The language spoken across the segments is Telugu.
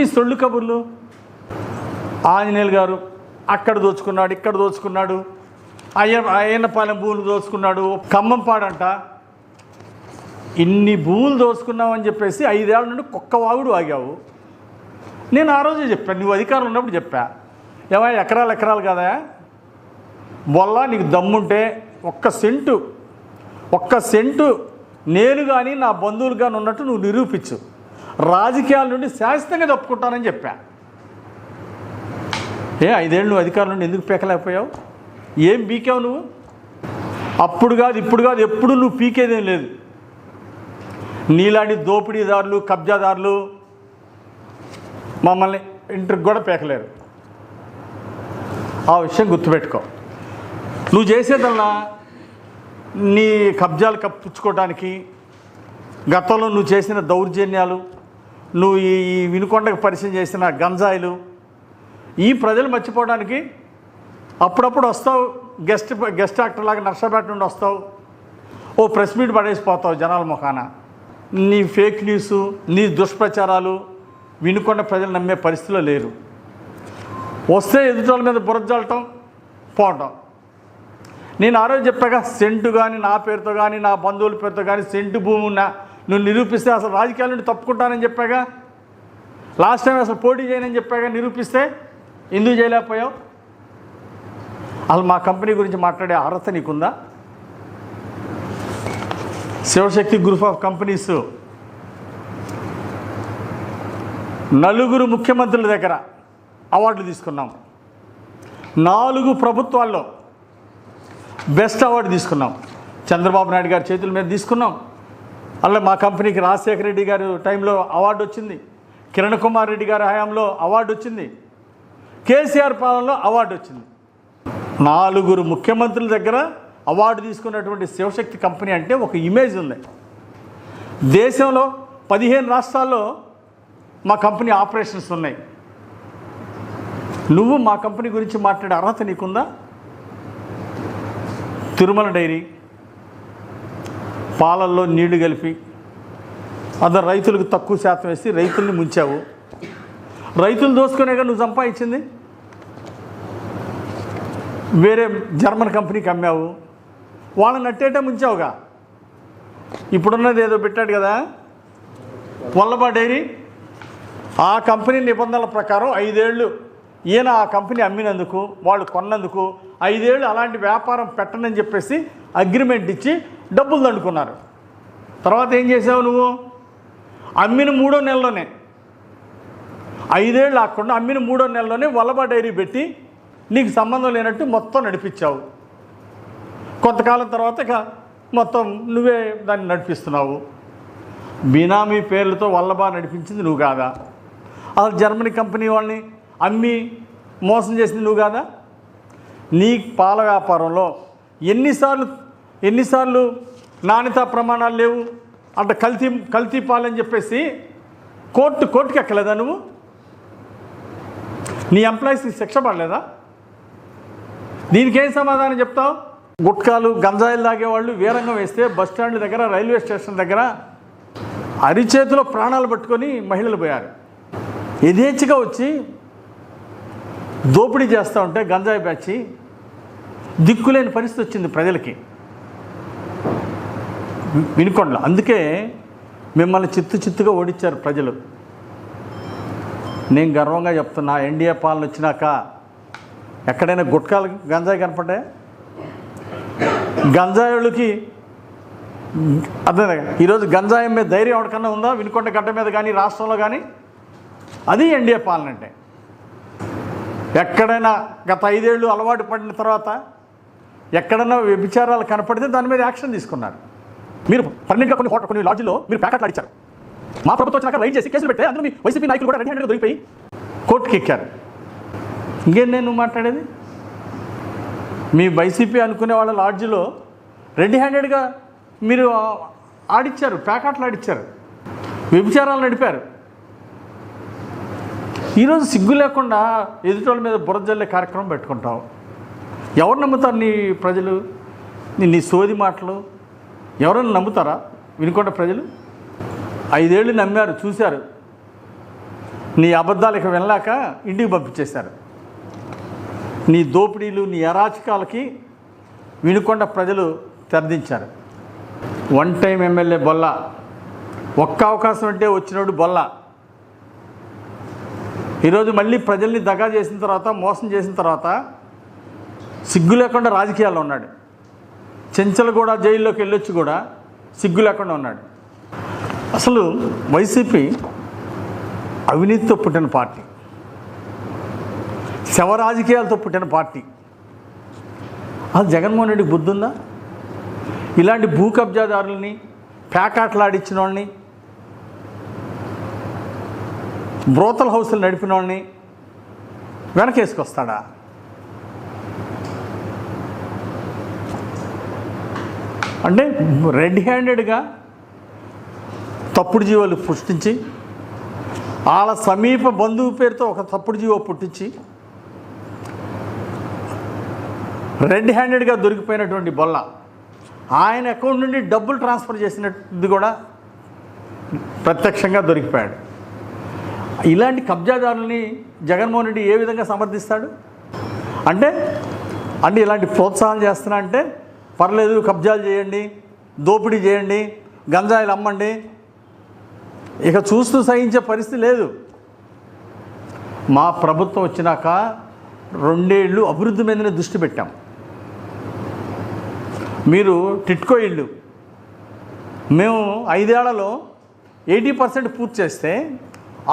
ఈ సొల్లు కబుర్లు. ఆంజనేయులు గారు అక్కడ దోచుకున్నాడు, ఇక్కడ దోచుకున్నాడు, అయ్యన్నపాలెం భూములు దోచుకున్నాడు, ఖమ్మంపాడంట. ఇన్ని భూములు దోచుకున్నామని చెప్పేసి 5 ఏళ్ల నుండి కుక్కవాగుడు ఆగావు. నేను ఆ రోజే చెప్పాను, నువ్వు అధికారం ఉన్నప్పుడు చెప్పా, ఏమయ్య ఎకరాలు కదా బొల్లా, నీకు దమ్ముంటే ఒక్క సెంటు నేను కానీ నా బంధువులు కానీ ఉన్నట్టు నువ్వు నిరూపించు, రాజకీయాల నుండి శాశ్వతంగా తప్పుకుంటానని చెప్పా. 5 ఏళ్ళు నువ్వు అధికారం నుండి ఎందుకు పీకలేకపోయావు? ఏం పీకావు నువ్వు? అప్పుడు కాదు ఇప్పుడు కాదు, ఎప్పుడు నువ్వు పీకేదేం లేదు. నీలాంటి దోపిడీదారులు, కబ్జాదారులు మమ్మల్ని ఇంటికి కూడా పీకలేరు. ఆ విషయం గుర్తుపెట్టుకో. నువ్వు చేసేదల్లా నీ కబ్జాలు కప్పించుకోవడానికి, గతంలో నువ్వు చేసిన దౌర్జన్యాలు, నువ్వు ఈ వినుకొండకు పరిచయం చేసిన గంజాయిలు, ఈ ప్రజలు మర్చిపోవడానికి అప్పుడప్పుడు వస్తావు, గెస్ట్ యాక్టర్ లాగా నర్సాపేట నుండి వస్తావు, ఓ ప్రెస్ మీట్ పడేసిపోతావు జనాల ముఖాన. నీ ఫేక్ న్యూస్, నీ దుష్ప్రచారాలు వినుకొండ ప్రజలు నమ్మే పరిస్థితిలో లేరు. వస్తే ఎదుటోళ్ళ మీద బురజల్లటం, పోవటం. నేను ఆ రోజు చెప్పాక, సెంటు కానీ నా పేరుతో కానీ నా బంధువుల పేరుతో కానీ సెంటు భూమి ఉన్నా నువ్వు నిరూపిస్తే అసలు రాజకీయాల నుండి తప్పుకుంటానని చెప్పాగా. లాస్ట్ టైం అసలు పోటీ చేయనని చెప్పాగా, నిరూపిస్తే ఎందుకు చేయలేకపోయావు? అసలు మా కంపెనీ గురించి మాట్లాడే అర్హత నీకుందా? శివశక్తి గ్రూప్ ఆఫ్ కంపెనీస్ 4 ముఖ్యమంత్రుల దగ్గర అవార్డులు తీసుకున్నాం, 4 ప్రభుత్వాల్లో బెస్ట్ అవార్డు తీసుకున్నాం. చంద్రబాబు నాయుడు గారి చేతుల మీద తీసుకున్నాం. అలా మా కంపెనీకి రాజశేఖర రెడ్డి గారి టైంలో అవార్డు వచ్చింది, కిరణ్ కుమార్ రెడ్డి గారి హయాంలో అవార్డు వచ్చింది, కేసీఆర్ పాలనలో అవార్డు వచ్చింది. 4 ముఖ్యమంత్రుల దగ్గర అవార్డు తీసుకున్నటువంటి శివశక్తి కంపెనీ అంటే ఒక ఇమేజ్ ఉంది. దేశంలో 15 రాష్ట్రాల్లో మా కంపెనీ ఆపరేషన్స్ ఉన్నాయి. నువ్వు మా కంపెనీ గురించి మాట్లాడే అర్హత నీకుందా? తిరుమల డైరీ పాలల్లో నీళ్లు కలిపి అదే రైతులకు తక్కువ శాతం వేసి రైతుల్ని ముంచావు. రైతులు దోసుకునేగా నువ్వు సంపాదించింది. వేరే జర్మన్ కంపెనీకి అమ్మావు, వాళ్ళని అట్టేటే ముంచావుగా. ఇప్పుడున్నది ఏదో పెట్టాడు కదా వల్లభా డైరీ, ఆ కంపెనీ నిబంధనల ప్రకారం 5 ఏళ్ళు ఈయన ఆ కంపెనీ అమ్మినందుకు, వాళ్ళు కొన్నందుకు 5 ఏళ్ళు అలాంటి వ్యాపారం పెట్టనని చెప్పేసి అగ్రిమెంట్ ఇచ్చి డబ్బులు దండుకున్నారు. తర్వాత ఏం చేసావు నువ్వు? అమ్మిన 3వ నెలలోనే, 5 ఏళ్ళు ఆకుండా అమ్మిన 3వ నెలలోనే వల్లభా డైరీ పెట్టి నీకు సంబంధం లేనట్టు మొత్తం నడిపించావు. కొంతకాలం తర్వాత ఇక మొత్తం నువ్వే దాన్ని నడిపిస్తున్నావు. బినామీ పేర్లతో వల్లభా నడిపించింది నువ్వు కాదా? అసలు జర్మనీ కంపెనీ వాళ్ళని అమ్మి మోసం చేసింది నువ్వు కాదా? నీ పాల వ్యాపారంలో ఎన్నిసార్లు నాణ్యతా ప్రమాణాలు లేవు అంటే కల్తీ పాలని చెప్పేసి కోర్టుకి ఎక్కలేదా నువ్వు? నీ ఎంప్లాయీస్కి శిక్ష పడలేదా? దీనికేం సమాధానం చెప్తావు? గుట్కాలు గంజాయిలు తాగేవాళ్ళు వీరంగం వేస్తే బస్టాండ్ దగ్గర, రైల్వే స్టేషన్ దగ్గర అరిచేతిలో ప్రాణాలు పట్టుకొని మహిళలు పోయారు. యథేచ్ఛగా వచ్చి దోపిడీ చేస్తూ ఉంటే గంజాయి బ్యాచి దిక్కులేని పరిస్థితి వచ్చింది ప్రజలకి వినుకొండలో. అందుకే మిమ్మల్ని చిత్తుగా ఓడించారు ప్రజలు. నేను గర్వంగా చెప్తున్నా, ఎన్డీఏ పాలన వచ్చినాక ఎక్కడైనా గుట్కాలు గంజాయి కనపడ్డాయా? గంజాయిలకి అదే ఈరోజు గంజాయి మీద ధైర్యం ఎవరికన్నా ఉందా? వినుకొండ గడ్డ మీద కానీ రాష్ట్రంలో కానీ? అది ఎన్డీఏ పాలన అంటే. ఎక్కడైనా గత 5 ఏళ్ళు అలవాటు పడిన తర్వాత ఎక్కడైనా వ్యభిచారాలు కనపడితే దాని మీద యాక్షన్ తీసుకున్నారు. మీరు పర్మనెంట్గా కొన్ని లాడ్జిలో మీరు ప్యాకెట్లు అడిచారు. మా ప్రభుత్వం వచ్చినాక రైడ్ చేసి కేసులు పెడితే అందులో మీ వైసీపీ నాయకులు కూడా రెడీ హ్యాండ్గా దొరికిపోయి కోర్టుకి ఎక్కారు. ఇంకేం నేను మాట్లాడేది? మీ వైసీపీ అనుకునే వాళ్ళ లాడ్జిలో రెడీ హ్యాండెడ్గా మీరు ఆడిచ్చారు, ప్యాకెట్లు ఆడిచ్చారు, వ్యభిచారాలు నడిపారు. ఈరోజు సిగ్గు లేకుండా ఎదుటోళ్ళ మీద బురదజల్లే కార్యక్రమం పెట్టుకుంటావు. ఎవరు నమ్ముతారు నీ ప్రజలు? నీ సోది మాటలు ఎవరైనా నమ్ముతారా? వినుకొండ ప్రజలు 5 ఏళ్ళు నమ్మారు, చూశారు. నీ అబద్ధాలకు వెళ్ళాక ఇంటికి పంపించేశారు. నీ దోపిడీలు, నీ అరాచకాలకి వినుకొండ ప్రజలు తెరదించారు. వన్ టైం ఎమ్మెల్యే బొల్ల, ఒక్క అవకాశం అంటే వచ్చినోడు బొల్ల. ఈరోజు మళ్ళీ ప్రజల్ని దగా చేసిన తర్వాత, మోసం చేసిన తర్వాత సిగ్గు లేకుండా రాజకీయాల్లో ఉన్నాడు. చెంచలు కూడా జైల్లోకి వెళ్ళొచ్చి కూడా సిగ్గు లేకుండా ఉన్నాడు. అసలు వైసీపీ అవినీతితో పుట్టిన పార్టీ, శవ రాజకీయాలతో పుట్టిన పార్టీ. అది జగన్మోహన్ రెడ్డికి బుద్ధి ఉందా? ఇలాంటి భూ కబ్జాదారుల్ని, ప్యాకాట్లాడిచ్చిన వాళ్ళని, బ్రోతల్ హౌస్లు నడిపిన వాళ్ళని వెనకేసుకొస్తాడా? అంటే రెడ్ హ్యాండెడ్గా తప్పుడు జీవాలు పుష్టించి, వాళ్ళ సమీప బంధువు పేరుతో ఒక తప్పుడు జీవో పుట్టించి, రెడ్ హ్యాండెడ్గా దొరికిపోయినటువంటి బొల్ల ఆయన అకౌంట్ నుండి డబ్బులు ట్రాన్స్ఫర్ చేసినది కూడా ప్రత్యక్షంగా దొరికిపోయాడు. ఇలాంటి కబ్జాదారుల్ని జగన్మోహన్ రెడ్డి ఏ విధంగా సమర్థిస్తాడు? అంటే ఇలాంటి ప్రోత్సాహం చేస్తున్నా అంటే పర్లేదు, కబ్జాలు చేయండి, దోపిడీ చేయండి, గంజాయిలు అమ్మండి, ఇక చూస్తూ సహించే పరిస్థితి లేదు. మా ప్రభుత్వం వచ్చినాక 2 ఏళ్ళు అభివృద్ధి మీదనే దృష్టి పెట్టాం. మీరు టిట్కో ఇళ్ళు మేము 5 ఏళ్లలో 80% పూర్తి చేస్తే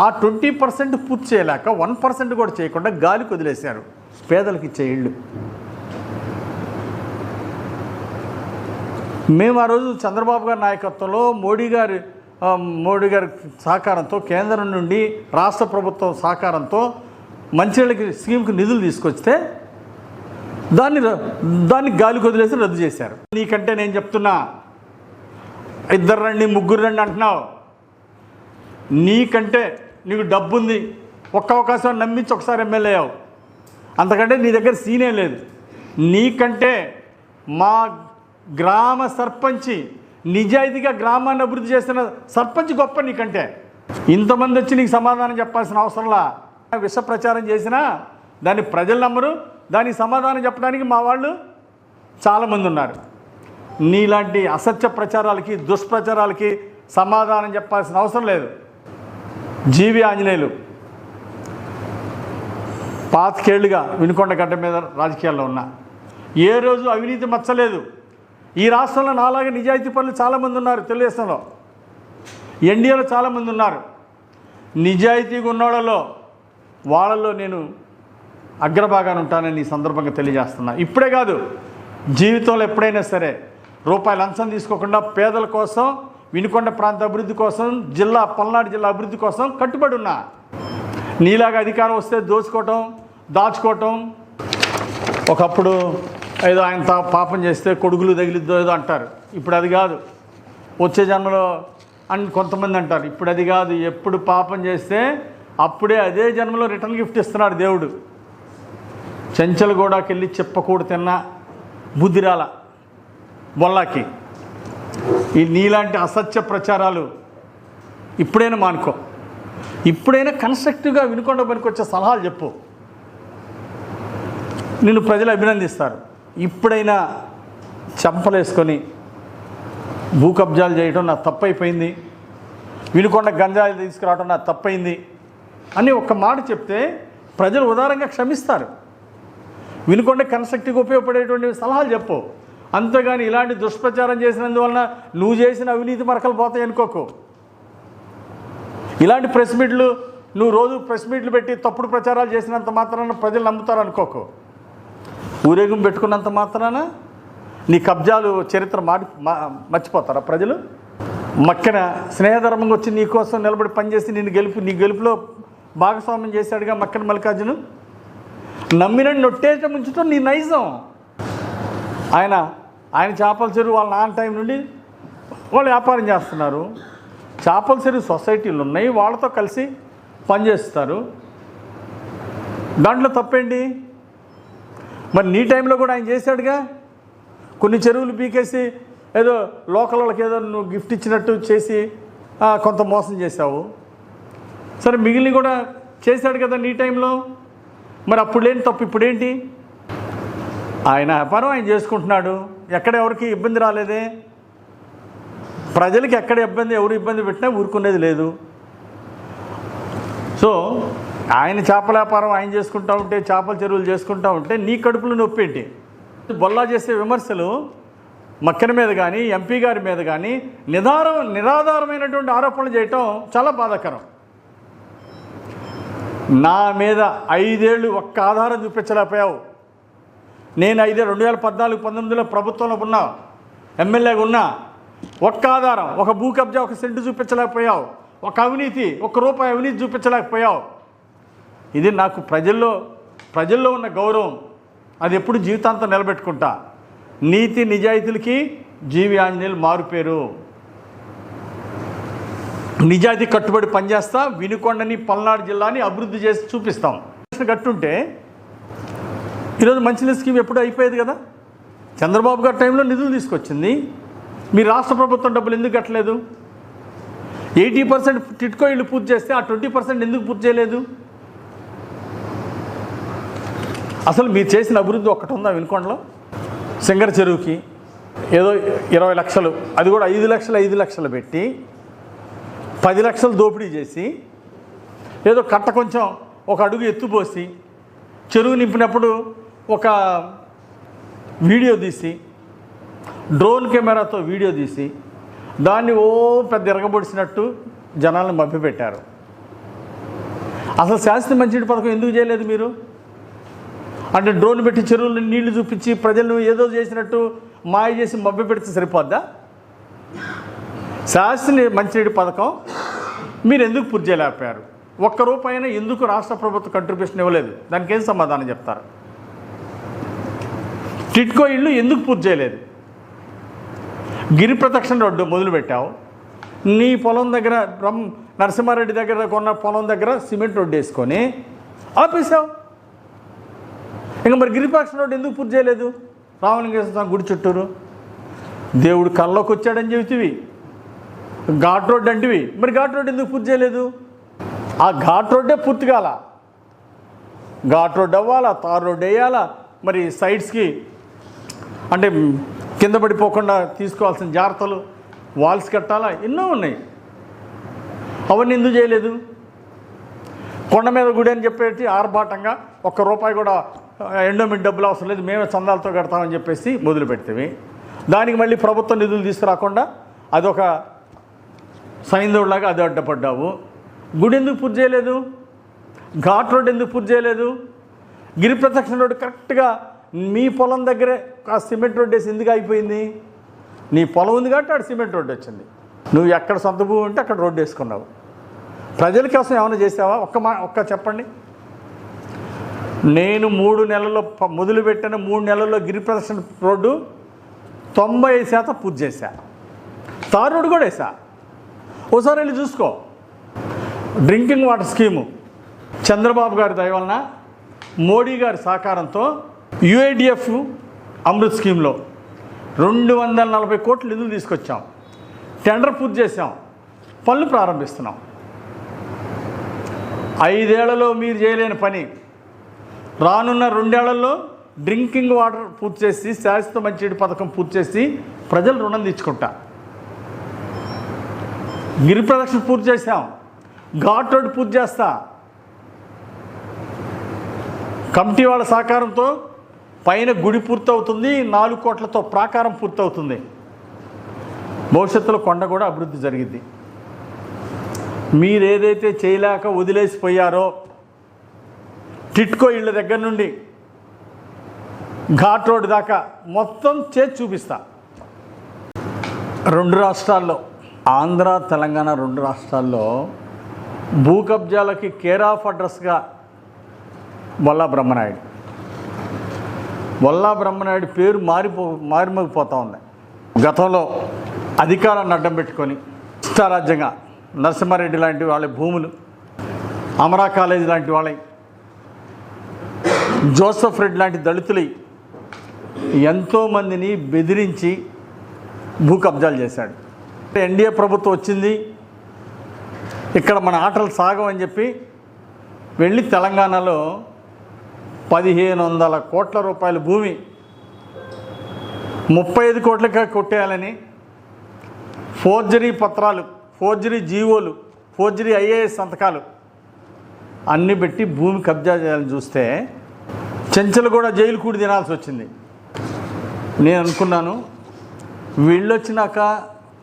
ఆ 20% పూర్తి చేయలేక 1% కూడా చేయకుండా గాలికి వదిలేశారు పేదలకు ఇచ్చే ఇళ్ళు. మేము ఆ రోజు చంద్రబాబు గారి నాయకత్వంలో మోడీ గారి సహకారంతో, కేంద్రం నుండి రాష్ట్ర ప్రభుత్వం సహకారంతో మంచినీళ్ళకి స్కీమ్కి నిధులు తీసుకొస్తే దాన్ని గాలికి వదిలేసి రద్దు చేశారు. నీకంటే నేను చెప్తున్నా, 2 రండి 3 రండి అంటున్నావు. నీకంటే నీకు డబ్బు ఉంది, ఒక్క అవకాశం నమ్మించి ఒకసారి ఎమ్మెల్యే అయ్యావు, అంతకంటే నీ దగ్గర సీనే లేదు. నీకంటే మా గ్రామ సర్పంచి నిజాయితీగా గ్రామాన్ని అభివృద్ధి చేస్తున్న సర్పంచ్ గొప్ప నీకంటే. ఇంతమంది వచ్చి నీకు సమాధానం చెప్పాల్సిన అవసరంలా. విష ప్రచారం చేసినా దాన్ని ప్రజలు నమ్మరు, దానికి సమాధానం చెప్పడానికి మా వాళ్ళు చాలామంది ఉన్నారు. నీలాంటి అసత్య ప్రచారాలకి, దుష్ప్రచారాలకి సమాధానం చెప్పాల్సిన అవసరం లేదు. జీవి ఆంజనేయులు 25 ఏళ్ళుగా వినుకొండ గడ్డ మీద రాజకీయాల్లో ఉన్నా ఏ రోజు అవినీతి మచ్చలేదు. ఈ రాష్ట్రంలో నాలాగా నిజాయితీ పనులు చాలామంది ఉన్నారు. తెలుగుదేశంలో, ఎన్డీఏలో చాలామంది ఉన్నారు. నిజాయితీగా ఉన్నోళ్ళలో వాళ్ళల్లో నేను అగ్రభాగాన్ని ఉంటానని ఈ సందర్భంగా తెలియజేస్తున్నా. ఇప్పుడే కాదు, జీవితంలో ఎప్పుడైనా సరే రూపాయలు లంచం తీసుకోకుండా పేదల కోసం, వినుకొండ ప్రాంత అభివృద్ధి కోసం, పల్నాడు జిల్లా అభివృద్ధి కోసం కట్టుబడి ఉన్నా. నీలాగా అధికారం వస్తే దోచుకోవటం, దాచుకోవటం, ఒకప్పుడు ఏదో ఆయన పాపం చేస్తే కొడుకులు తగిలిద్దో ఏదో అంటారు. ఇప్పుడు అది కాదు. వచ్చే జన్మలో అని కొంతమంది అంటారు. ఇప్పుడు అది కాదు. ఎప్పుడు పాపం చేస్తే అప్పుడే అదే జన్మలో రిటర్న్ గిఫ్ట్ ఇస్తున్నాడు దేవుడు. చెంచలగూడకి వెళ్ళి చెప్పకూడదు తిన్న బుద్ధిరాల బొల్లాకి. ఈ నీలాంటి అసత్య ప్రచారాలు ఇప్పుడైనా మానుకో. ఇప్పుడైనా కన్స్ట్రక్టివ్గా వినుకొండ పనికొచ్చే సలహాలు చెప్పు, నిన్ను ప్రజలు అభినందిస్తారు. ఇప్పుడైనా చెంపలేసుకొని భూ కబ్జాలు చేయడం నా తప్పైపోయింది, వినుకొండ గంజాయిలు తీసుకురావడం నా తప్పైంది అని ఒక్క మాట చెప్తే ప్రజలు ఉదారంగా క్షమిస్తారు. వినుకొండ కన్స్ట్రక్టివ్గా ఉపయోగపడేటువంటి సలహాలు చెప్పు. అంతేగాని ఇలాంటి దుష్ప్రచారం చేసినందువలన నువ్వు చేసిన అవినీతి మరకలు పోతాయి అనుకోకు. ఇలాంటి ప్రెస్ మీట్లు నువ్వు రోజు ప్రెస్ మీట్లు పెట్టి తప్పుడు ప్రచారాలు చేసినంత మాత్రాన ప్రజలు నమ్ముతారు అనుకోకు. ఊరేగం పెట్టుకున్నంత మాత్రాన నీ కబ్జాలు చరిత్ర మర్చిపోతారా ప్రజలు? మక్కెన స్నేహధర్మంగా వచ్చి నీ కోసం నిలబడి పనిచేసి నీ గెలుపులో భాగస్వామ్యం చేశాడుగా మక్కెన మల్లికార్జును. నమ్మినని నొట్టేట ముంచడం నీ నైజం. ఆయన చేపల చెరువు వాళ్ళ నాన్న టైం నుండి వాళ్ళు వ్యాపారం చేస్తున్నారు. చేపల చెరువు సొసైటీలు ఉన్నాయి, వాళ్ళతో కలిసి పనిచేస్తారు. దాంట్లో తప్పేంటి? మరి నీ టైంలో కూడా ఆయన చేశాడుగా. కొన్ని చెరువులు పీకేసి ఏదో లోకల్ వాళ్ళకి ఏదో నువ్వు గిఫ్ట్ ఇచ్చినట్టు చేసి కొంత మోసం చేశావు. సరే మిగిలిన కూడా చేశాడు కదా నీ టైంలో, మరి అప్పుడు లేని తప్పు ఇప్పుడేంటి? ఆయన వ్యాపారం ఆయన చేసుకుంటున్నాడు, ఎక్కడ ఎవరికి ఇబ్బంది రాలేదే. ప్రజలకి ఎక్కడ ఇబ్బంది, ఎవరు ఇబ్బంది పెట్టినా ఊరుకునేది లేదు. సో ఆయన చేపల వ్యాపారం ఆయన చేసుకుంటూ ఉంటే, చేపల చెరువులు చేసుకుంటూ ఉంటే నీ కడుపులో నొప్పి ఏంటి? బొల్లా చేసే విమర్శలు మక్కన మీద కానీ ఎంపీ గారి మీద కానీ నిరాధారమైనటువంటి ఆరోపణలు చేయటం చాలా బాధాకరం. నా మీద 5 ఏళ్ళు ఒక్క ఆధారం చూపించలేకపోయావు. నేను 2014-19లో ప్రభుత్వంలో ఉన్నా, ఎమ్మెల్యేగా ఉన్నా, ఒక్క ఆధారం, ఒక భూ కబ్జా, ఒక సెంటు చూపించలేకపోయావు, ఒక అవినీతి, ₹1 అవినీతి చూపించలేకపోయావు. ఇది నాకు ప్రజల్లో ఉన్న గౌరవం, అది ఎప్పుడు జీవితాంతం నిలబెట్టుకుంటా. నీతి నిజాయితీలకి జీవి ఆంజనేయులు మారుపేరు. నిజాయితీ కట్టుబడి పనిచేస్తా, వినుకొండని పల్నాడు జిల్లాని అభివృద్ధి చేసి చూపిస్తాం. కట్టుంటే ఈరోజు మంచినీళ్ళ స్కీమ్ ఎప్పుడు అయిపోయేది కదా. చంద్రబాబు గారి టైంలో నిధులు తీసుకొచ్చింది, మీ రాష్ట్ర ప్రభుత్వం డబ్బులు ఎందుకు కట్టలేదు? 80% టిట్కో ఇళ్ళు పూర్తి చేస్తే ఆ 20% ఎందుకు పూర్తి చేయలేదు? అసలు మీరు చేసిన అభివృద్ధి ఒక్కటి ఉందా వినుకొండలో? సింగర చెరువుకి ఏదో 20 లక్షలు, అది కూడా 5 లక్షలు పెట్టి 10 లక్షలు దోపిడీ చేసి, ఏదో కట్ట కొంచెం ఒక అడుగు ఎత్తుపోసి చెరువు నింపినప్పుడు ఒక వీడియో తీసి, డ్రోన్ కెమెరాతో వీడియో తీసి దాన్ని పెద్ద ఎరగబొడిసినట్టు జనాలను మభ్యపెట్టారు. అసలు శాశ్వత మంచినీటి పథకం ఎందుకు చేయలేదు మీరు? అంటే డ్రోన్ పెట్టి చెరువులు నీళ్లు చూపించి ప్రజలను ఏదో చేసినట్టు మాయ చేసి మభ్య పెడితే సరిపోద్దా? శాశ్వత మంచినీటి పథకం మీరు ఎందుకు పూర్తి చేయలేకపోయారు? ₹1 ఎందుకు రాష్ట్ర ప్రభుత్వం కంట్రిబ్యూషన్ ఇవ్వలేదు? దానికి ఏం సమాధానం చెప్తారు? టిట్కో ఇళ్ళు ఎందుకు పూర్తి చేయలేదు? గిరి ప్రదక్షిణ రోడ్డు మొదలుపెట్టావు, నీ పొలం దగ్గర నరసింహారెడ్డి దగ్గర కొన్న పొలం దగ్గర సిమెంట్ రోడ్డు వేసుకొని ఆపేసావు. ఇంకా మరి గిరి ప్రదక్షిణ రోడ్డు ఎందుకు పూర్తి చేయలేదు? రామలింగేశ్వర స్వామి గుడి చుట్టూరు దేవుడు కల్లోకి వచ్చాడని చెబుతీవి, ఘాట్ రోడ్డు అంటివి, మరి ఘాట్ రోడ్డు ఎందుకు పూర్తి చేయలేదు? ఆ ఘాట్ రోడ్డే పూర్తి కాల, ఘాట్ రోడ్డు అవ్వాలా, తార్ రోడ్డు వేయాలా, మరి సైడ్స్కి అంటే కింద పడిపోకుండా తీసుకోవాల్సిన జాగ్రత్తలు, వాల్స్ కట్టాలా, ఎన్నో ఉన్నాయి. అవన్నీ ఎందుకు చేయలేదు? కొండ మీద గుడి అని చెప్పేసి ఆర్భాటంగా ₹1 కూడా ఎండోమెంట్ డబ్బులు అవసరం లేదు, మేమే చందాలతో కడతామని చెప్పేసి మొదలు పెడితే, దానికి మళ్ళీ ప్రభుత్వం నిధులు తీసుకురాకుండా అదొక సైంధవులాగా అది అడ్డపడ్డావు. గుడి ఎందుకు పూర్తి చేయలేదు? ఘాట్ రోడ్ ఎందుకు పూర్తి చేయలేదు? గిరి ప్రదక్షిణ రోడ్డు కరెక్ట్గా మీ పొలం దగ్గరే ఆ సిమెంట్ రోడ్డు వేసి ఎందుకు అయిపోయింది? నీ పొలం ఉంది కాబట్టి అక్కడ సిమెంట్ రోడ్డు వచ్చింది. నువ్వు ఎక్కడ సొంత భూమి ఉంటే అక్కడ రోడ్డు వేసుకున్నావు. ప్రజల కోసం ఏమైనా చేసావా? ఒక్క చెప్పండి. నేను 3 నెలల్లో మొదలుపెట్టిన 3 నెలల్లో గిరి ప్రదక్షిణ రోడ్డు 95% పూర్తి చేశా. తార్ రోడ్డు కూడా వేసా. ఓసారి వెళ్ళి చూసుకో. డ్రింకింగ్ వాటర్ స్కీము చంద్రబాబు గారి దయ వలన, మోడీ గారి సహకారంతో UIDF అమృత్ స్కీమ్లో 240 కోట్ల నిధులు తీసుకొచ్చాం. టెండర్ పూర్తి చేసాం, పనులు ప్రారంభిస్తున్నాం. 5 ఏళ్లలో మీరు చేయలేని పని రానున్న 2 ఏళ్లలో డ్రింకింగ్ వాటర్ పూర్తి చేసి, శాశ్వత మంచినీటి పథకం పూర్తి చేసి ప్రజలు రుణం తెచ్చుకుంటా. గిరి ప్రదక్షిణ పూర్తి చేసాం, ఘాట్ రోడ్ పూర్తి చేస్తా. కమిటీ వాళ్ళ సహకారంతో పైన గుడి పూర్తవుతుంది, 4 కోట్లతో ప్రాకారం పూర్తవుతుంది. భవిష్యత్తులో కొండ కూడా అభివృద్ధి జరిగింది. మీరేదైతే చేయలేక వదిలేసిపోయారో, టిట్కో ఇళ్ళ దగ్గర నుండి ఘాట్ రోడ్ దాకా మొత్తం చేసి చూపిస్తా. 2 రాష్ట్రాల్లో, ఆంధ్ర తెలంగాణ 2 రాష్ట్రాల్లో భూ కబ్జాలకి కేర్ ఆఫ్ అడ్రస్గా వల్లా బ్రహ్మనాయుడు పేరు మారిమోగిపోతూ ఉంది. గతంలో అధికారాన్ని అడ్డం పెట్టుకొని ఇష్టారాజ్యంగా నరసింహారెడ్డి లాంటి వాళ్ళ భూములు, అమరా కాలేజీ లాంటి వాళ్ళ, జోసెఫ్ రెడ్డి లాంటి దళితులు ఎంతోమందిని బెదిరించి భూ కబ్జాలు చేశాడు. ఎన్డీఏ ప్రభుత్వం వచ్చింది, ఇక్కడ మన ఆటలు సాగమని చెప్పి వెళ్ళి తెలంగాణలో 1500 కోట్ల రూపాయల భూమి 35 కోట్లకే కొట్టేయాలని ఫోర్జరీ పత్రాలు, ఫోర్జరీ జీవోలు, ఫోర్జరీ ఐఏఎస్ సంతకాలు అన్నీ పెట్టి భూమి కబ్జా చేయాలని చూస్తే చెంచలు కూడా జైలు కూడి తినాల్సి వచ్చింది. నేను అనుకున్నాను వీళ్ళు వచ్చినాక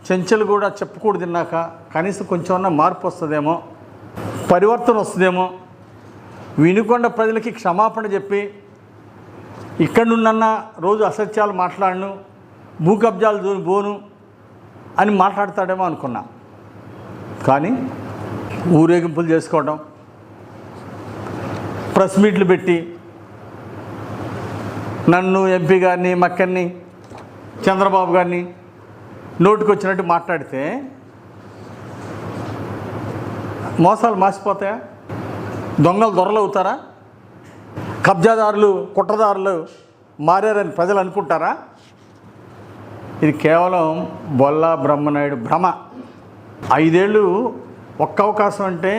చెంచలు కూడా చెప్పుకూడు తిన్నాక కనీసం కొంచెమన్నా మార్పు వస్తుందేమో, పరివర్తన వస్తుందేమో, వినుకొండ ప్రజలకి క్షమాపణ చెప్పి ఇక్కడ నుండన్నా రోజు అసత్యాలు మాట్లాడను, భూ కబ్జాలు పోను అని మాట్లాడతాడేమో అనుకున్నా. కానీ ఊరేగింపులు చేసుకోవడం, ప్రెస్ మీట్లు పెట్టి నన్ను, ఎంపీ గారిని, మక్కన్ని, చంద్రబాబు గారిని నోటికి వచ్చినట్టు మాట్లాడితే మోసాలు మాసిపోతాయా? దొంగలు దొరలు అవుతారా? కబ్జాదారులు, కుట్రదారులు మారారని ప్రజలు అనుకుంటారా? ఇది కేవలం బొల్లా బ్రహ్మనాయుడు భ్రమ. 5 ఏళ్ళు ఒక్క అవకాశం అంటే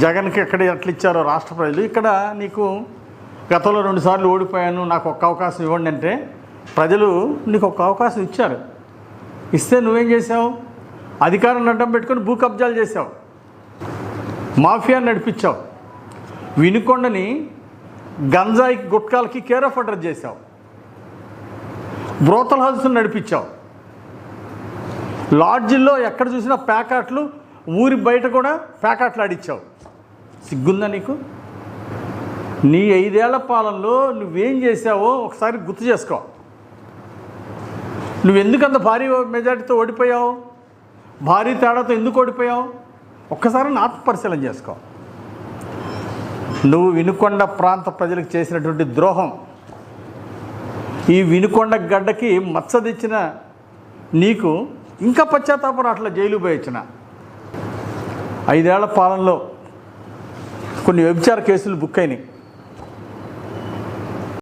జగన్కి ఎక్కడ ఎట్లా ఇచ్చారో రాష్ట్ర ప్రజలు, ఇక్కడ నీకు గతంలో 2 సార్లు ఓడిపోయాను, నాకు ఒక్క అవకాశం ఇవ్వండి అంటే ప్రజలు నీకు ఒక్క అవకాశం ఇచ్చారు. ఇస్తే నువ్వేం చేసావు? అధికారాన్ని అడ్డం పెట్టుకొని భూ కబ్జాలు చేసావు, మాఫియాని నడిపించావు, వినుకొండని గంజాయికి, గుట్కాలకి కేర్ ఆఫ్ అడ్రస్ చేసావు, బ్రోతల్ హౌస్ని నడిపించావు, లాడ్జిల్లో ఎక్కడ చూసినా ప్యాకాట్లు, ఊరి బయట కూడా ప్యాకాట్లు ఆడిచ్చావు. సిగ్గుందా నీకు? నీ 5 ఏళ్ల పాలనలో నువ్వేం చేసావో ఒకసారి గుర్తు చేసుకో. నువ్వెందుకంత భారీ మెజార్టీతో ఓడిపోయావు? భారీ తేడాతో ఎందుకు ఓడిపోయావు? ఒక్కసారి ఆత్మపరిశీలన చేసుకో. నువ్వు వినుకొండ ప్రాంత ప్రజలకు చేసినటువంటి ద్రోహం, ఈ వినుకొండ గడ్డకి మచ్చ తెచ్చిన నీకు ఇంకా పశ్చాత్తాపం అట్లా జైలు పోయొచ్చిన 5 ఏళ్ల పాలనలో కొన్ని వ్యభిచార కేసులు బుక్ అయినాయి.